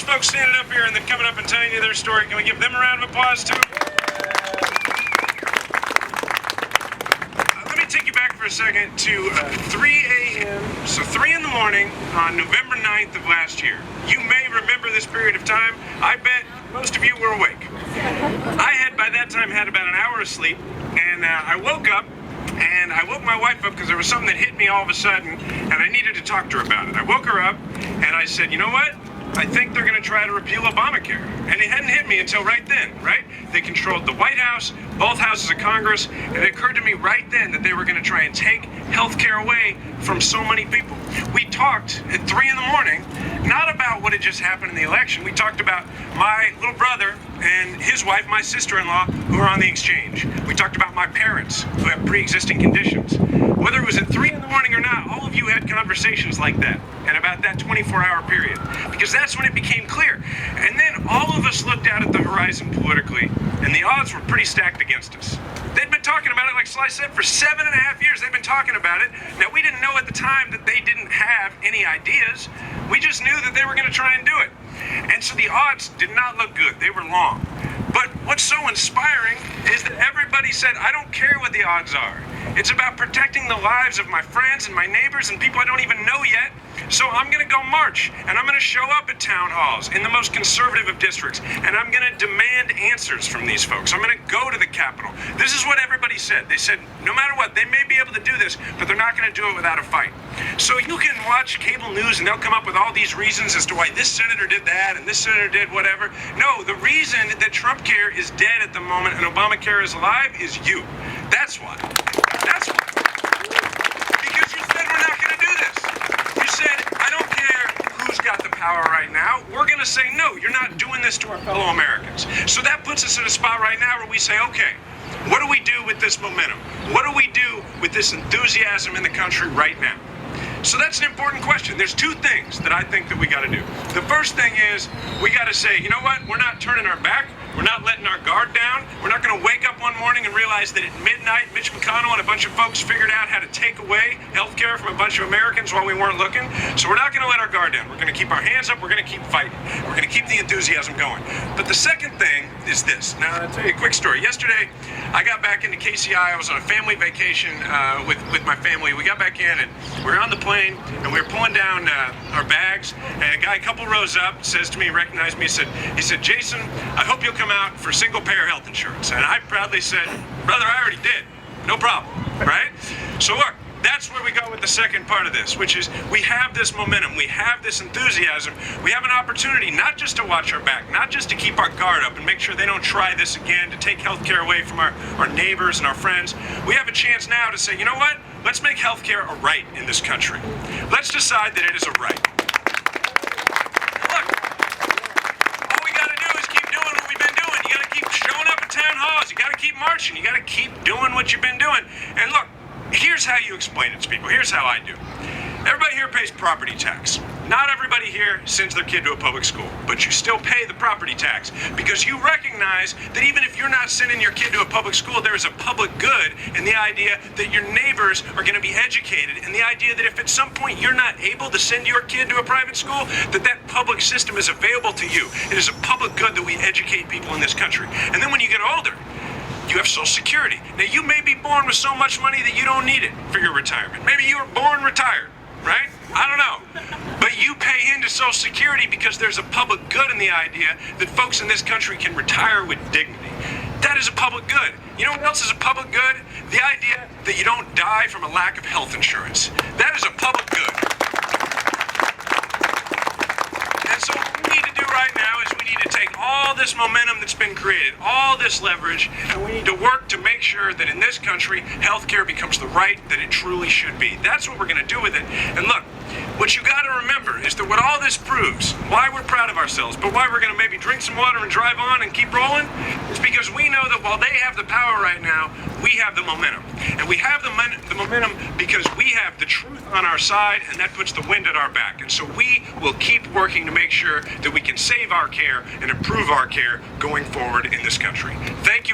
these folks standing up here and then coming up and telling you their story, can we give them a round of applause too? Let me take you back for a second to 3 a.m., so 3 in the morning on November 9th of last year. You may remember this period of time. I bet most of you were awake. I had, by that time, had about an hour of sleep, and I woke up, and I woke my wife up because there was something that hit me all of a sudden, and I needed to talk to her about it. I woke her up, and I said, you know what? I think they're going to try to repeal Obamacare. And it hadn't hit me until right then, right? They controlled the White House, both houses of Congress, and it occurred to me right then that they were going to try and take health care away from so many people. We talked at 3 in the morning, not about what had just happened in the election. We talked about my little brother and his wife, my sister-in-law, who are on the exchange. We talked about my parents who have pre-existing conditions. Whether it was at 3 in the morning or not, all of you had conversations like that, and about that 24-hour period, because that's when it became clear. And then all of us looked out at the horizon politically, and the odds were pretty stacked against us. They'd been talking about it, like Sly said, for 7.5 years. They've been talking about it. Now, we didn't know at the time that they didn't have any ideas. We just knew that they were going to try and do it. And so the odds did not look good. They were long. But what's so inspiring is that everybody said, I don't care what the odds are. It's about protecting the lives of my friends and my neighbors and people I don't even know yet. So I'm going to go march, and I'm going to show up at town halls in the most conservative of districts, and I'm going to demand answers from these folks. I'm going to go to the Capitol. This is what everybody said. They said, no matter what, they may be able to do this, but they're not going to do it without a fight. So you can watch cable news, and they'll come up with all these reasons as to why this senator did that, and this senator did whatever. No, the reason that Trump care is dead at the moment and Obamacare is alive is you. That's why. That's why. Because you said we're not going to do this. You said, I don't care who's got the power right now. We're going to say, no, you're not doing this to our fellow Americans. So that puts us in a spot right now where we say, okay, what do we do with this momentum? What do we do with this enthusiasm in the country right now? So that's an important question. There's two things that I think that we got to do. The first thing is we got to say, you know what? We're not turning our back. We're not letting our guard down. We're not going to wake up one morning and realize that at midnight, Mitch McConnell and a bunch of folks figured out how to take away health care from a bunch of Americans while we weren't looking. So we're not going to let our guard down. We're going to keep our hands up. We're going to keep fighting. We're going to keep the enthusiasm going. But the second thing is this. Now, I'll tell you a quick story. Yesterday, I got back into KCI. I was on a family vacation with my family. We got back in, and we were on the plane, and we were pulling down our bags, and a guy a couple rows up says to me, recognized me, he said, Jason, I hope you'll come out for single-payer health insurance. And I proudly said, brother, I already did. No problem, right? So look, that's where we go with the second part of this, which is we have this momentum, we have this enthusiasm, we have an opportunity not just to watch our back, not just to keep our guard up and make sure they don't try this again, to take health care away from our neighbors and our friends. We have a chance now to say, you know what? Let's make health care a right in this country. Let's decide that it is a right. Look, all we got to do is keep doing what we've been doing. You got to keep showing up at town halls. You got to keep marching. You got to keep doing what you've been doing. And look, here's how you explain it to people. Here's how I do. Everybody here pays property tax. Not everybody here sends their kid to a public school, but you still pay the property tax because you recognize that even if you're not sending your kid to a public school, there is a public good in the idea that your neighbors are going to be educated, and the idea that if at some point you're not able to send your kid to a private school, that public system is available to you. It is a public good that we educate people in this country. And then when you get older, you have Social Security. Now, you may be born with so much money that you don't need it for your retirement. Maybe you were born retired, right? I don't know. But you pay into Social Security because there's a public good in the idea that folks in this country can retire with dignity. That is a public good. You know what else is a public good? The idea that you don't die from a lack of health insurance. That is a public good. And so what we need to do right now is we need to take all this momentum that's been created, all this leverage, and we need to work to make sure that in this country, healthcare becomes the right that it truly should be. That's what we're going to do with it. And look, what you got to remember is that what all this proves, why we're proud of ourselves, but why we're going to maybe drink some water and drive on and keep rolling, is because we know that while they have the power right now, we have the momentum. And we have the momentum because we have the truth on our side, and that puts the wind at our back. And so we will keep working to make sure that we can save our care and improve our care going forward in this country. Thank you.